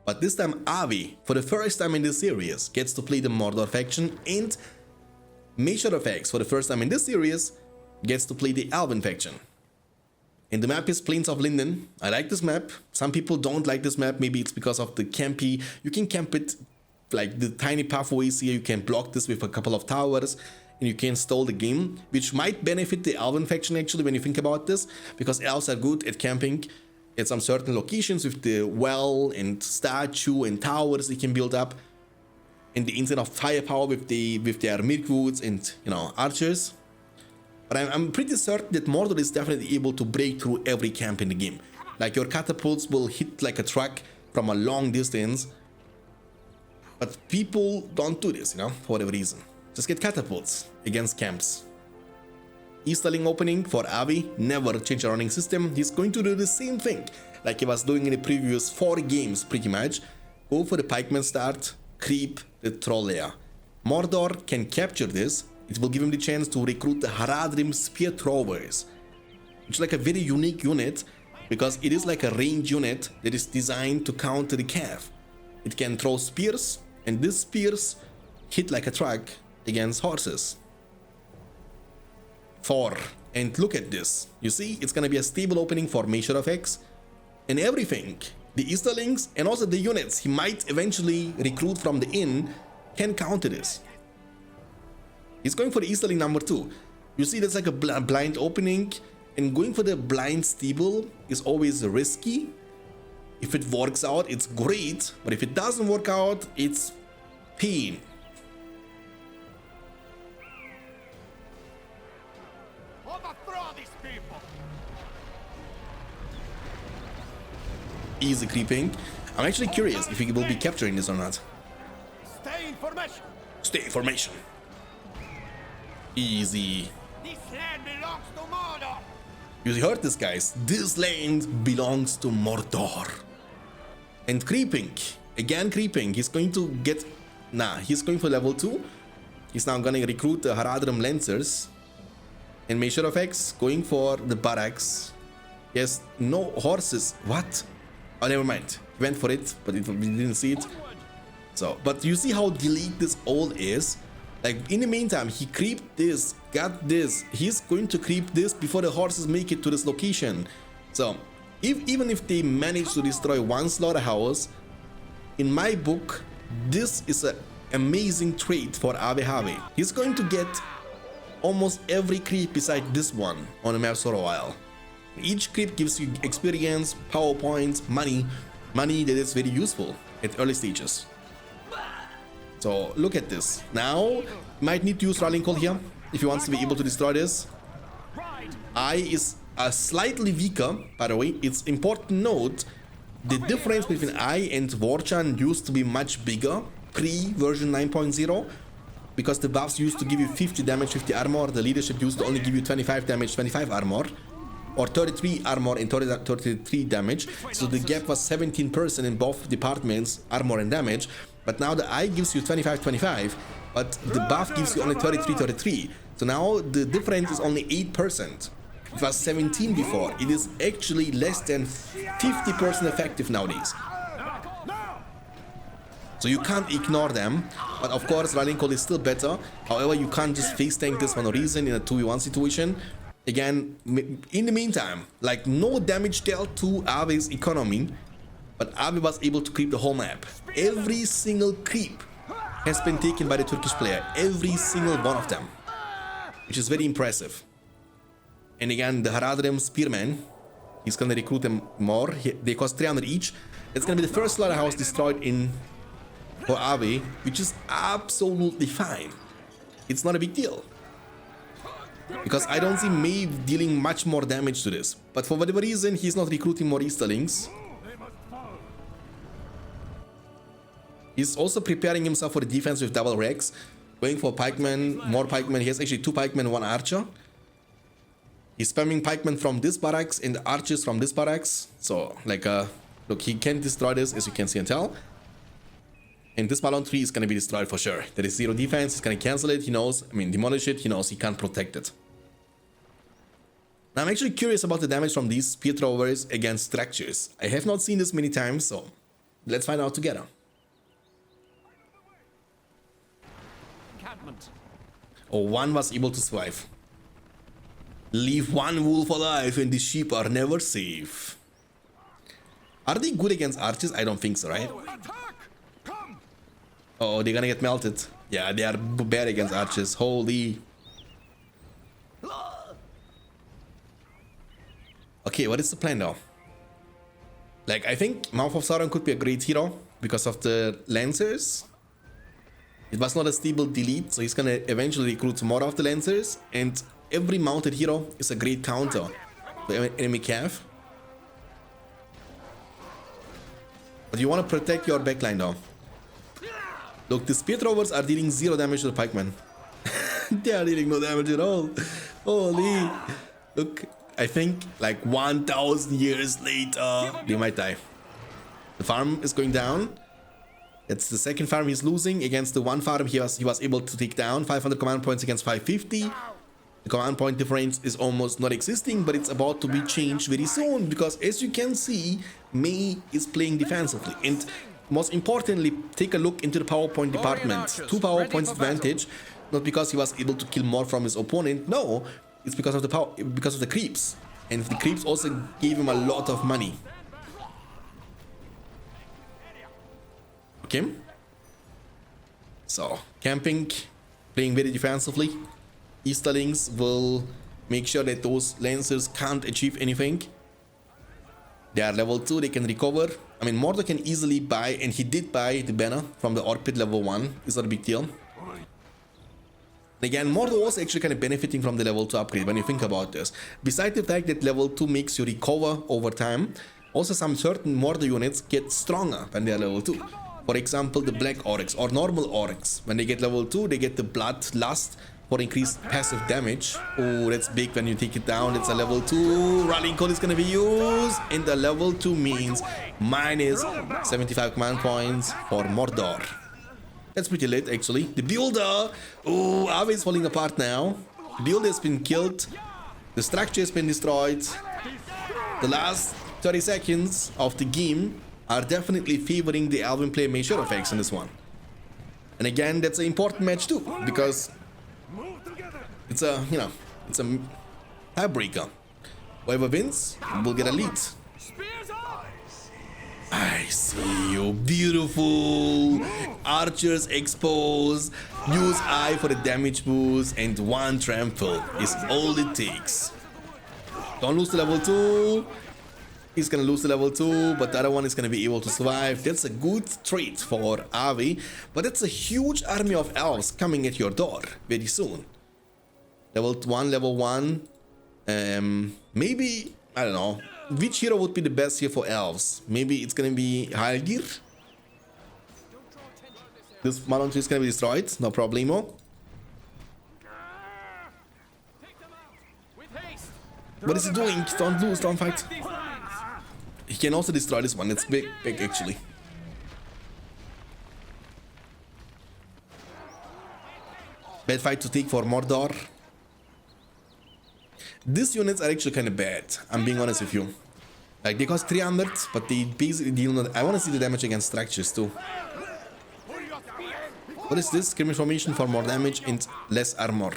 But this time Avi, for the first time in this series, gets to play the Mordor faction, and Major Effects, for the first time in this series, gets to play the Elven faction. And the map is Plains of Linden. I like this map. Some people don't like this map. Maybe it's because of the campy. You can camp it like the tiny pathways here. You can block this with a couple of towers and you can stall the game, which might benefit the Elven faction actually when you think about this, because elves are good at camping at some certain locations with the well and statue and towers they can build up, and the instant of firepower with their Mirkwoods and, you know, archers. But I'm pretty certain that Mordor is definitely able to break through every camp in the game. Like, your catapults will hit like a truck from a long distance. But people don't do this, you know, for whatever reason. Just get catapults against camps. Easterling opening for Avi, never change the running system. He's going to do the same thing like he was doing in the previous 4 games pretty much. Go for the pikeman start, creep the troll layer. Mordor can capture this. It will give him the chance to recruit the Haradrim spear throwers, which is like a very unique unit because it is like a range unit that is designed to counter the cav. It can throw spears, and these spears hit like a truck against horses. 4. And look at this. You see, it's gonna be a stable opening for Major Effects and everything. The Easterlings and also the units he might eventually recruit from the inn can counter this. He's going for the Easterling number 2. You see, that's like a blind opening, and going for the blind stable is always risky. If it works out, it's great, but if it doesn't work out, it's pain. Overthrow these people. Easy creeping. I'm actually curious if he will be capturing this or not. Stay in formation. Stay in formation. Easy. This land belongs to Mordor. You heard this, guys. This land belongs to Mordor. And creeping. Again creeping. He's going to get... Nah, he's going for level 2. He's now gonna recruit the Haradrim Lancers. And Major Effects going for the barracks. He has no horses. What? Oh, never mind. He went for it, but we didn't see it. So, but you see how delayed this all is? Like, in the meantime, he creeped this, got this. He's going to creep this before the horses make it to this location. So, even if they manage to destroy one slaughterhouse, in my book, this is an amazing trait for Avi. He's going to get almost every creep beside this one on the map for a while. Each creep gives you experience, power points, money that is very useful at early stages. So look at this. Now, you might need to use Rallying Call here if he wants to be able to destroy this. I is slightly weaker, by the way. It's important to note the difference between I and Warchan used to be much bigger pre-version 9.0, because the buffs used to give you 50 damage, 50 armor. The leadership used to only give you 25 damage, 25 armor, or 33 armor and 33 damage. So the gap was 17% in both departments, armor and damage. But now the I gives you 25-25, but the buff gives you only 33-33. So now the difference is only 8%. It was 17 before. It is actually less than 50% effective nowadays. So you can't ignore them. But of course, Rallying Call is still better. However, you can't just face tank this for no reason in a 2v1 situation. Again, in the meantime, like, no damage dealt to Avi's economy, but Avi was able to creep the whole map. Every single creep has been taken by the Turkish player. Every single one of them. Which is very impressive. And again, the Haradrim spearman, he's gonna recruit them more. They cost 300 each. It's gonna be the first slaughterhouse destroyed for Avi, which is absolutely fine. It's not a big deal. Because I don't see Maeve dealing much more damage to this. But for whatever reason, he's not recruiting more Easterlings. He's also preparing himself for the defense with double Rex. Going for pikemen, more pikemen. He has actually 2 pikemen, 1 archer. He's spamming pikemen from this barracks and archers from this barracks. So, like, look, he can destroy this, as you can see and tell. And this Malon tree is going to be destroyed for sure. There is 0 defense. He's going to cancel it. He knows, demolish it. He knows he can't protect it. Now, I'm actually curious about the damage from these spear throwers against structures. I have not seen this many times, so Let's find out together. Encampment. Oh, one was able to survive. Leave one wolf alive and the sheep are never safe. Are they good against archers? I don't think so, right? Attack! Come! Oh, they're gonna get melted. Yeah, they are bad against archers. Holy. Okay, what is the plan now? Like, I think Mouth of Sauron could be a great hero because of the Lancers. It was not a stable delete, so he's gonna eventually recruit more of the Lancers. And every mounted hero is a great counter to enemy cav. But you want to protect your backline now. Look, the spear throwers are dealing 0 damage to the pikemen. They are dealing no damage at all. Holy. Look, I think like 1,000 years later, they might die. The farm is going down. It's the second farm he's losing against the one farm he was able to take down. 500 command points against 550. The command point difference is almost not existing, but it's about to be changed very soon because, as you can see, May is playing defensively. And most importantly, take a look into the power point department. 2 power points advantage, not because he was able to kill more from his opponent. No, it's because of the power, because of the creeps. And the creeps also gave him a lot of money. Okay. So, camping, playing very defensively. Easterlings will make sure that those Lancers can't achieve anything. They are level 2, they can recover. I mean, Mordor can easily buy, and he did buy the banner from the Orc Pit level 1. It's not a big deal. Again, Mordor was actually kind of benefiting from the level 2 upgrade when you think about this. Besides the fact that level 2 makes you recover over time, also some certain Mordor units get stronger when they are level 2. For example, the Black Orcs or normal Orcs. When they get level 2, they get the Bloodlust for increased passive damage. Oh, that's big when you take it down. It's a level 2. Rallying Call is going to be used. And the level 2 means minus 75 command points for Mordor. That's pretty late, actually. The Builder. Oh, Ave is falling apart now. The Builder has been killed. The structure has been destroyed. The last 30 seconds of the game are definitely favoring the Alvin player Measure effects in this one. And again, that's an important match too, because it's a, you know, it's a tiebreaker. Whoever wins will get a lead. I see you. Beautiful. Archers exposed. Use Eye for the damage boost, and 1 trample is all it takes. Don't lose to level 2. He's gonna lose to level 2, but the other one is gonna be able to survive. That's a good trait for Avi, but it's a huge army of elves coming at your door very soon. Level 1. Maybe, I don't know. Which hero would be the best here for elves? Maybe it's gonna be Haradrim. This Malon is gonna be destroyed, no problemo. What is he doing? Don't lose, don't fight. He can also destroy this one. It's big actually. Bad fight to take for Mordor. These units are actually kind of bad, I'm being honest with you. Like, they cost 300, but they basically deal not. I want to see the damage against structures too. What is this? Skirmish formation for more damage and less armor.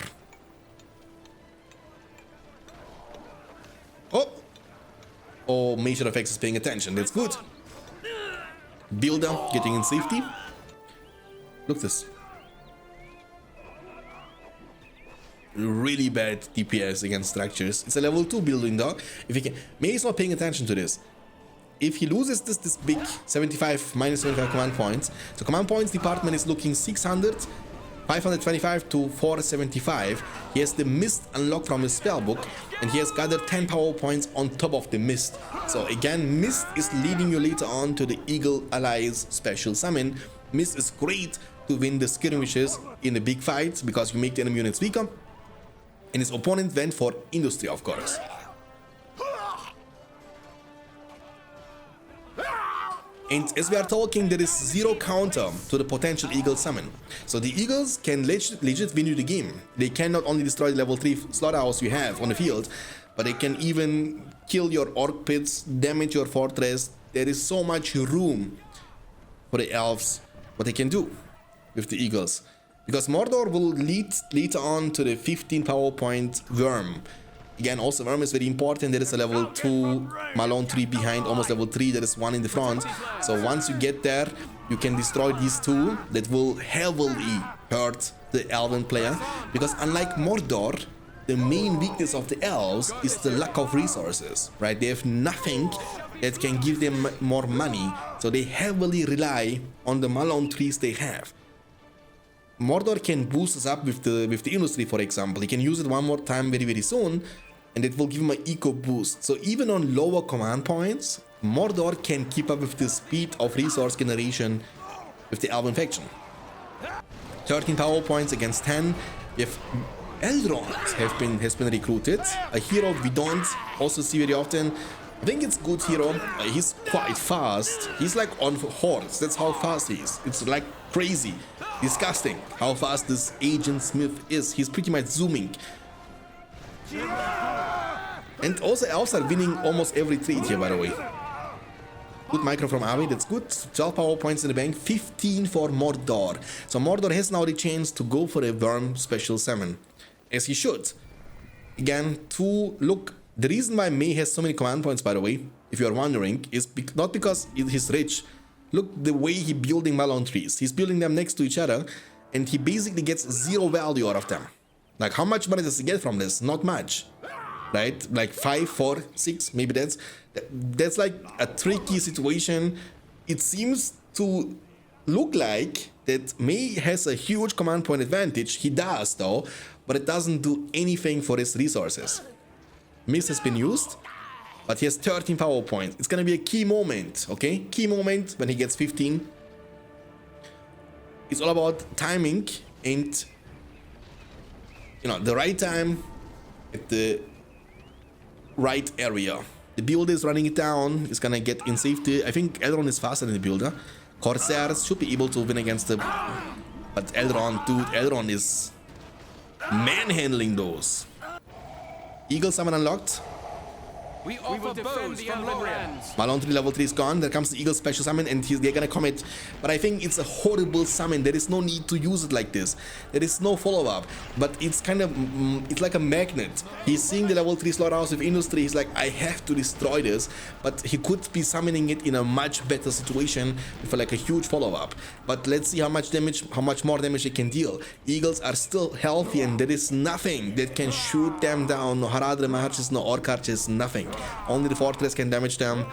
Oh, Major Effects is paying attention. That's good. Builder getting in safety. Look at this. Really bad DPS against structures. It's a level 2 building though. If he can, May is not paying attention to this. If he loses this big 75 minus 75 command points, so command points department is looking 600, 525 to 475. He has the mist unlocked from his spellbook, and he has gathered 10 power points on top of the mist. So again, mist is leading you later on to the Eagle Allies special summon. Mist is great to win the skirmishes in the big fights because you make the enemy units weaker. And his opponent went for Industry, of course. And as we are talking, there is 0 counter to the potential Eagle summon. So the Eagles can legit win you the game. They can not only destroy the level 3 slaughterhouse you have on the field, but they can even kill your orc pits, damage your fortress. There is so much room for the elves what they can do with the eagles. Because Mordor will lead later on to the 15 power point Worm. Again, also Worm is very important. There is a level 2 Malone tree behind, almost level 3. There is one in the front. So once you get there, you can destroy these two that will heavily hurt the elven player. Because unlike Mordor, the main weakness of the elves is the lack of resources, right? They have nothing that can give them more money, so they heavily rely on the Malone trees they have. Mordor can boost us up with the industry, for example. He can use it one more time very soon, and it will give him an eco boost. So even on lower command points, Mordor can keep up with the speed of resource generation with the elven faction. 13 power points against 10. We have Elrond has been recruited, a hero we don't also see very often. I think it's good hero. He's quite fast. He's like on horse. That's how fast he is. It's like crazy, disgusting how fast this Agent Smith is. He's pretty much zooming. And also elves are winning almost every trade here, by the way. Good micro from Avi, that's good. 12 power points in the bank, 15 for Mordor. So Mordor has now the chance to go for a Worm special summon, as he should. Again, to look, the reason why May has so many command points, by the way, if you are wondering, is not because he's rich. Look the way he's building Malone trees. He's building them next to each other, and he basically gets zero value out of them. Like, how much money does he get from this? Not much, right? Like 5, 4, 6, maybe that's like a tricky situation. It seems to look like that May has a huge command point advantage. He does though, but it doesn't do anything for his resources. Mist has been used, but he has 13 power points. It's gonna be a key moment, okay? Key moment when he gets 15. It's all about timing and, you know, the right time at the right area. The builder is running it down. He's gonna get in safety. I think Elrond is faster than the builder. Corsairs should be able to win against the... But Elrond, dude, Elrond is manhandling those. Eagle summon unlocked. We will defend the Elven lands. Malone 3 level 3 is gone. There comes the Eagle special summon and they're gonna commit. But I think it's a horrible summon. There is no need to use it like this. There is no follow-up. But it's kind of, it's like a magnet. He's seeing the level 3 slaughterhouse with industry. He's like, I have to destroy this. But he could be summoning it in a much better situation with like a huge follow-up. But let's see how much damage, how much more damage it can deal. Eagles are still healthy and there is nothing that can shoot them down. No Haradrim archers, no orc archers, nothing. Only the fortress can damage them,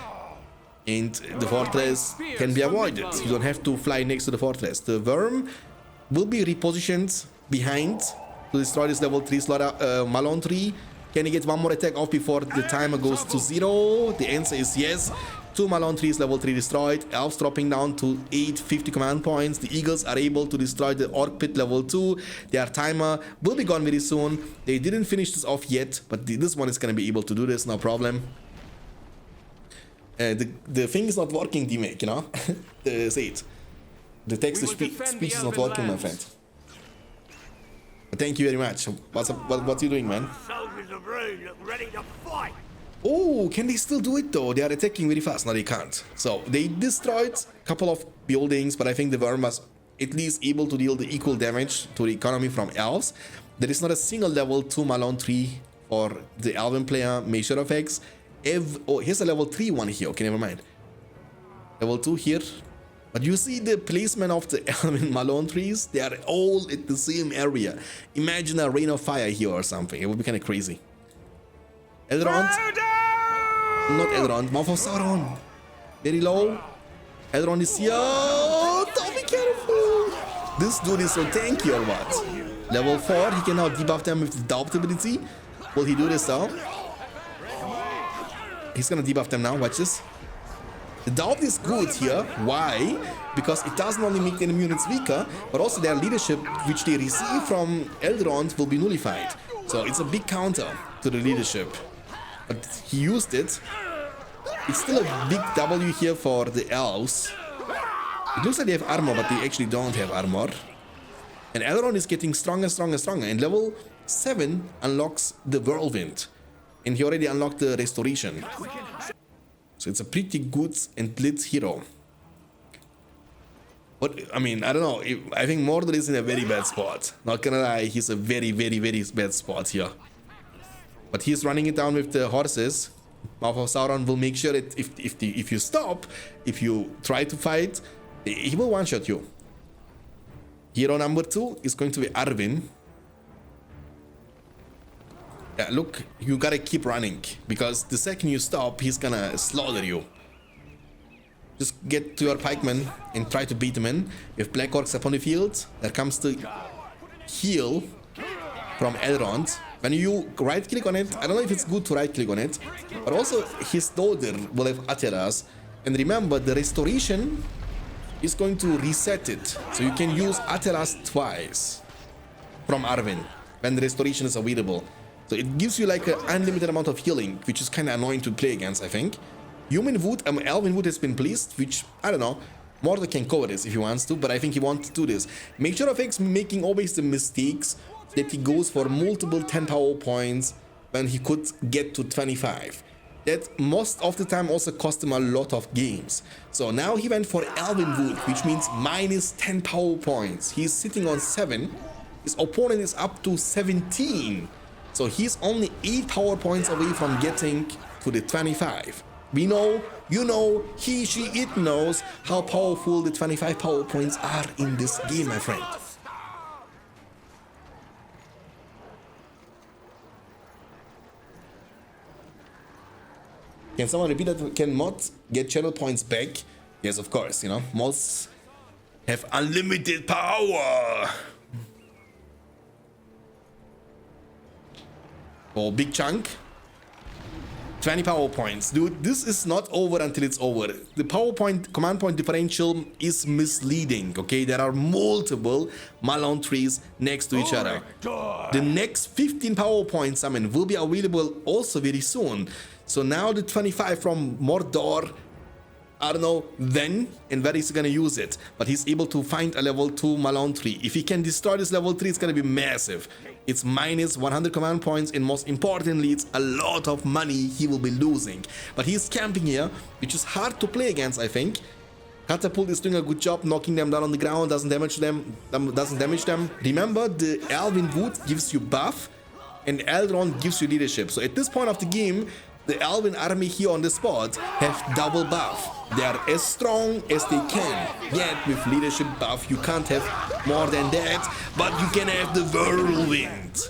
and the fortress can be avoided. You don't have to fly next to the fortress. The worm will be repositioned behind to destroy this level 3 slaughter Malone tree. Can he get one more attack off before the timer goes to 0? The answer is yes. 2 Malone trees level 3 destroyed. Elves dropping down to 850 command points. The Eagles are able to destroy the Orc Pit level 2. Their timer will be gone very soon. They didn't finish this off yet, but this one is going to be able to do this, no problem. The thing is not working, D-Make, you know? Say it. The text-to-speech is not working, my friend. But thank you very much. What's up? What you doing, man? Soldiers of Rune look ready to fight. Oh, can they still do it though? They are attacking very fast. No, they can't. So they destroyed a couple of buildings, but I think the worm was at least able to deal the equal damage to the economy from elves. There is not a single level 2 Malone tree for the elven player. Measure effects. Oh, here's a level 3 one here. Okay, never mind. Level 2 here. But you see the placement of the elven Malone trees? They are all at the same area. Imagine a rain of fire here or something. It would be kind of crazy. Elrond. Not Elrond. Mouth of Sauron. Very low. Elrond is here. Oh, don't be careful. This dude is so tanky or what? Level 4. He can now debuff them with the doubt ability. Will he do this now? He's gonna debuff them now. Watch this. The doubt is good here. Why? Because it doesn't only make the enemy units weaker, but also their leadership, which they receive from Elrond, will be nullified. So it's a big counter to the leadership. But he used it. It's still a big W here for the elves. It looks like they have armor, but they actually don't have armor. And Elrond is getting stronger, stronger, stronger. And level 7 unlocks the Whirlwind. And he already unlocked the Restoration. So it's a pretty good and blitz hero. But I mean, I don't know. I think Mordor is in a very bad spot. Not gonna lie, he's a very, very, very bad spot here. But he's running it down with the horses. Mouth of Sauron will make sure that if you stop, if you try to fight, he will one-shot you. Hero number 2 is going to be Arwen. Yeah, look, you gotta keep running, because the second you stop, he's gonna slaughter you. Just get to your pikemen and try to beat them in. With Black Orcs upon the field, there comes the heal from Elrond. When you right click on it, I don't know if it's good to right click on it, but also his daughter will have Ateras. And remember, the restoration is going to reset it, so you can use Ateras twice from Arwen when the restoration is available. So it gives you like an unlimited amount of healing, which is kind of annoying to play against, I think. Human Wood, Elven Wood has been placed, which, I don't know, Mordor can cover this if he wants to, but I think he wants to do this. Make sure of X making always the mistakes that he goes for multiple 10 power points when he could get to 25. That most of the time also cost him a lot of games. So now he went for Elven Wood, which means minus 10 power points. He's sitting on 7. His opponent is up to 17. So he's only 8 power points away from getting to the 25. We know, you know, he, she, it knows how powerful the 25 power points are in this game, my friend. Can someone repeat that? Can mods get channel points back? Yes, of course, you know, mods have unlimited power. Oh, big chunk. 20 power points. Dude, this is not over until it's over. The power point, command point differential is misleading, okay? There are multiple Malon trees next to each other. The next 15 power points summon will be available also very soon. So now the 25 from Mordor, I don't know when and where he's gonna use it, but he's able to find a level 2 Malon tree. If he can destroy this level 3, it's gonna be massive. It's minus 100 command points, and most importantly, it's a lot of money he will be losing. But he's camping here, which is hard to play against, I think. Catapult is doing a good job knocking them down on the ground, doesn't damage them. Remember, the Elven Wood gives you buff, and Elrond gives you leadership. So at this point of the game, the Elven army here on the spot have double buff. They are as strong as they can. Yet with leadership buff you can't have more than that, but you can have the whirlwind.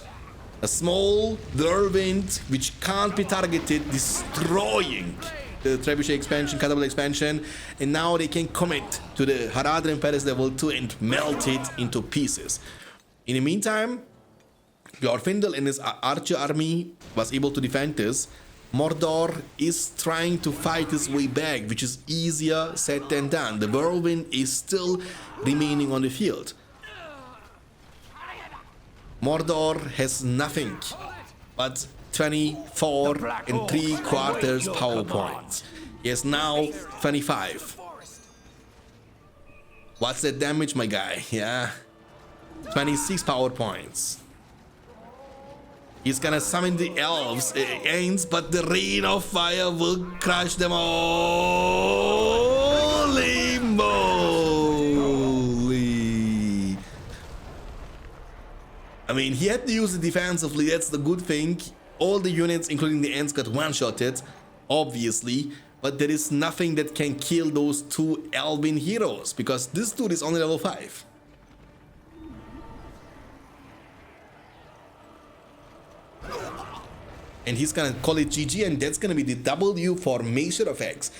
A small whirlwind which can't be targeted, destroying the Trebuchet expansion, Catapult expansion, and now they can commit to the Haradrim Palace level 2 and melt it into pieces. In the meantime, Glorfindel and his archer army was able to defend this. Mordor is trying to fight his way back, which is easier said than done. The whirlwind is still remaining on the field. Mordor has nothing but 24 and 3/4 power points. He has now 25. What's that damage, my guy? Yeah, 26 power points. He's gonna summon the elves, Ains, but the rain of fire will crush them all. Holy moly! I mean, he had to use it defensively, that's the good thing. All the units, including the Ents, got one-shotted, obviously. But there is nothing that can kill those 2 Elven heroes, because this dude is only level 5. And he's gonna call it GG, and that's gonna be the W for Measure of X.